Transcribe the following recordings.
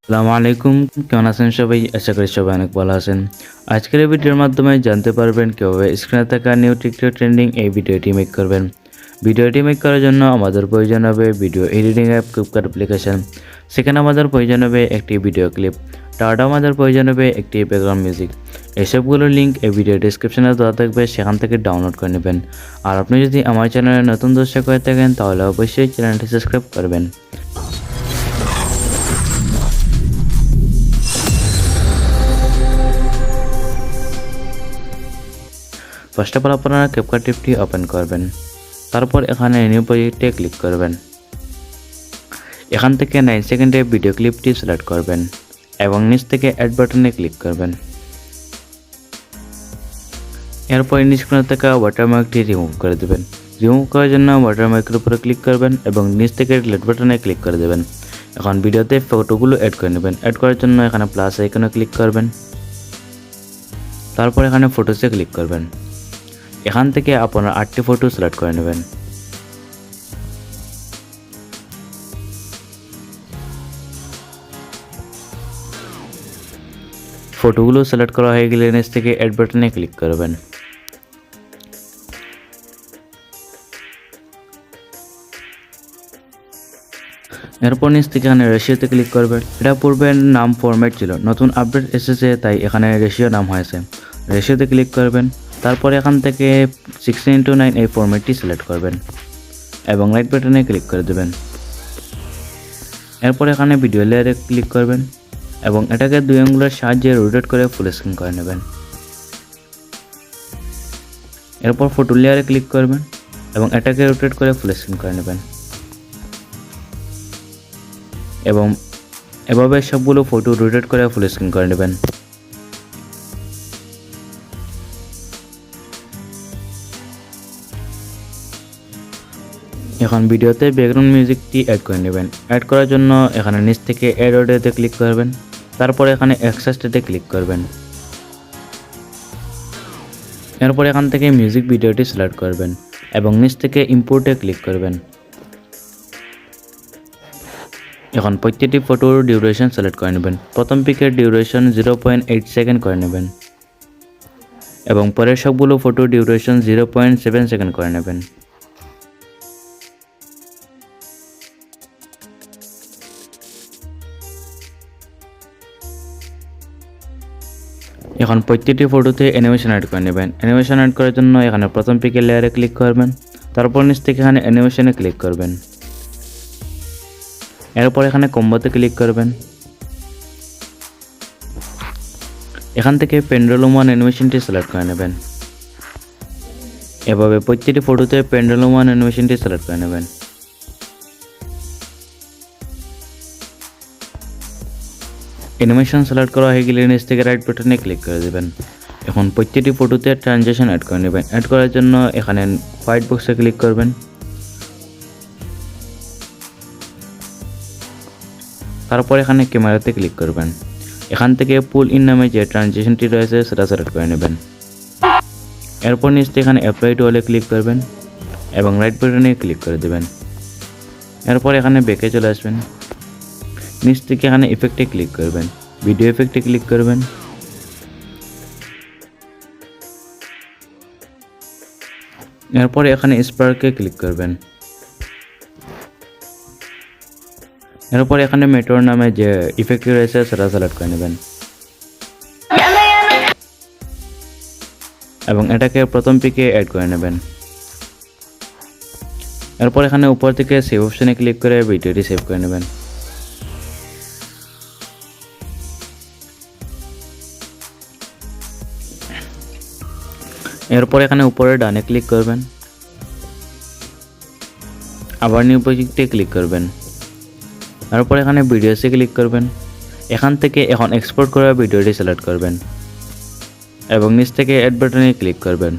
আসসালামু আলাইকুম, কেমন আছেন সবাই? আশা করি সবাই অনেক ভালো আছেন। আজকের এই ভিডিওর মাধ্যমে জানতে পারবেন কীভাবে স্ক্রিনে থাকা নিউ টিকটক ট্রেন্ডিং এই ভিডিওটি মেক করবেন। ভিডিওটি মেক করার জন্য আমাদের প্রয়োজন হবে video editing app CapCut application. সেখানে আমাদের প্রয়োজন হবে একটি ভিডিও ক্লিপ। তারপর আমাদের প্রয়োজন হবে একটি ব্যাকগ্রাউন্ড মিউজিক। এসবগুলোর লিঙ্ক এই ভিডিও ডিসক্রিপশনে দেওয়া থাকবে, সেখান থেকে ডাউনলোড করে নেবেন। আর আপনি যদি আমার চ্যানেলে নতুন দর্শক হয়ে থাকেন তাহলে অবশ্যই চ্যানেলটি সাবস্ক্রাইব করবেন। ফার্স্ট অফ অল আপনারা ক্যাপকাট টিপটি ওপেন করবেন। তারপর এখানে নিউ প্রজেক্টে ক্লিক করবেন। এখান থেকে 9 সেকেন্ডে ভিডিও ক্লিপটি সিলেক্ট করবেন এবং নিচ থেকে অ্যাড বাটনে ক্লিক করবেন। এরপর স্ক্রিন থেকে ওয়াটারমার্কটি রিমুভ করে দেবেন। রিমুভ করার জন্য ওয়াটারমার্কের উপরে ক্লিক করবেন এবং নিচ থেকে ডিলিট বাটনে ক্লিক করে দেবেন। এখন ভিডিওতে ফটোগুলো অ্যাড করে নেবেন। অ্যাড করার জন্য এখানে প্লাস আইকনে ক্লিক করবেন। তারপর এখানে ফটোসে ক্লিক করবেন। এখান থেকে আপনার 8টি ফটো সিলেক্ট করে নেবেন। ফটোগুলো সিলেক্ট করা হয়ে গেলে নিচ থেকে অ্যাড বাটনে ক্লিক করবেন। এরপর নিচ থেকে এখানে রেশিওতে ক্লিক করবেন। এটা পূর্বে নাম ফরম্যাট ছিল, নতুন আপডেট এসেছে তাই এখানে রেশিও নাম হয়েছে। রেশিওতে ক্লিক করবেন। তারপর এখান থেকে 16:9 এই ফরম্যাটটি সিলেক্ট করবেন এবং রাইট বাটনে ক্লিক করে দেবেন। এরপর এখানে ভিডিও লেয়ারে ক্লিক করবেন এবং এটাকে 2 আঙ্গুলের সাহায্যে রোটেট করে ফুল স্ক্রিন করে নেবেন। এরপর ফটো লেয়ারে ক্লিক করবেন এবং এটাকে রোটেট করে ফুল স্ক্রিন করে নেবেন এবং এভাবে সবগুলো ফটো রোটেট করে ফুল স্ক্রিন করে নেবেন। এখন ভিডিওতে ব্যাকগ্রাউন্ড মিউজিকটি অ্যাড করে নেবেন। অ্যাড করার জন্য এখানে নিচ থেকে অ্যাড অডিওতে ক্লিক করবেন। তারপর এখানে এক্সট্রাতে ক্লিক করবেন। এরপর এখান থেকে মিউজিক ভিডিওটি সিলেক্ট করবেন এবং নিচ থেকে ইম্পোর্টে ক্লিক করবেন। এখন প্রত্যেকটি ফটোর ডিউরেশন সিলেক্ট করে নেবেন। প্রথম পিকের ডিউরেশন 0.8 সেকেন্ড করে নেবেন এবং পরের সবগুলো ফটো ডিউরেশন 0.7 সেকেন্ড করে নেবেন। এখন প্রত্যেকটি ফটোতে অ্যানিমেশন অ্যাড করে নেবেন। অ্যানিমেশন অ্যাড করার জন্য এখানে প্রথম পিকের লেয়ারে ক্লিক করবেন। তারপর নিচ থেকে এখানে অ্যানিমেশনে ক্লিক করবেন। এরপর এখানে কম্বোতে ক্লিক করবেন। এখান থেকে পেন্ডুলাম ওয়ান অ্যানিমেশনটি সিলেক্ট করে নেবেন। এভাবে প্রত্যেকটি ফটোতে পেন্ডুলাম ওয়ান অ্যানিমেশনটি সিলেক্ট করে নেবেন। অ্যানিমেশন সিলেক্ট করা হয়ে গেলে নিচ থেকে রাইট বাটনে ক্লিক করে দেবেন। এখন প্রত্যেকটি ফটোতে ট্রানজিশন অ্যাড করে নেবেন। অ্যাড করার জন্য এখানে হোয়াইট বক্সে ক্লিক করবেন। তারপর এখানে ক্যামেরাতে ক্লিক করবেন। এখান থেকে পুল ইন নামে যে ট্রানজিশনটি রয়েছে সেটা সিলেক্ট করে নেবেন। এরপর নিচ থেকে এখানে অ্যাপ্লাই টু অলে ক্লিক করবেন এবং রাইট বাটনে ক্লিক করে দেবেন। এরপর এখানে ব্যাকে চলে আসবেন। নিচ থেকে এখানে ইফেক্টে ক্লিক করবেন। ভিডিও ইফেক্টে ক্লিক করবেন। এরপর এখানে স্পার্কে ক্লিক করবেন। এরপর এখানে মেটোর নামে যে ইফেক্টটি রয়েছে সেটা সিলেক্ট করে নেবেন এবং এটাকে প্রথম পিকে অ্যাড করে নেবেন। এরপর এখানে উপর থেকে সেভ অপশনে ক্লিক করে ভিডিওটি সেভ করে নেবেন। এরপর এখানে উপরে ডানে ক্লিক করবেন। আবার নিউ প্রজেক্টে ক্লিক করবেন। তারপর এখানে ভিডিওসে ক্লিক করবেন। এখান থেকে এখন এক্সপোর্ট করা ভিডিওটি সিলেক্ট করবেন এবং নিচ থেকে অ্যাড বাটনে ক্লিক করবেন।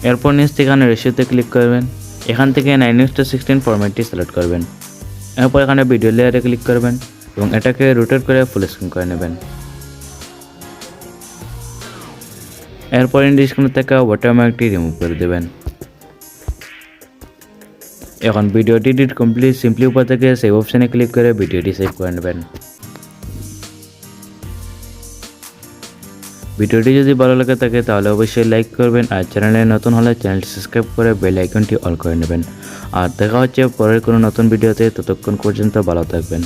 এরপর নিচ থেকে এখানে রেশিওতে ক্লিক করবেন। এখান থেকে 9:16 ফরম্যাটটি সিলেক্ট করবেন। এরপর এখানে ভিডিও লেয়ারে ক্লিক করবেন এবং এটাকে রোটেট করে ফুল স্ক্রিন করে নেবেন। এরপর স্ক্রিন থেকে ওয়াটারমার্কটি রিমুভ করে দেবেন। এখন ভিডিওটি এডিট কমপ্লিট, সিম্পলি উপর থেকে সেভ অপশানে ক্লিক করে ভিডিওটি সেভ করে নেবেন। ভিডিওটি যদি ভালো লাগে থাকে তাহলে অবশ্যই লাইক করবেন, আর চ্যানেলে নতুন হলে চ্যানেলটি সাবস্ক্রাইব করে বেল আইকনটি অল করে নেবেন। আর দেখা হচ্ছে পরের কোনো নতুন ভিডিওতে, ততক্ষণ পর্যন্ত ভালো থাকবেন।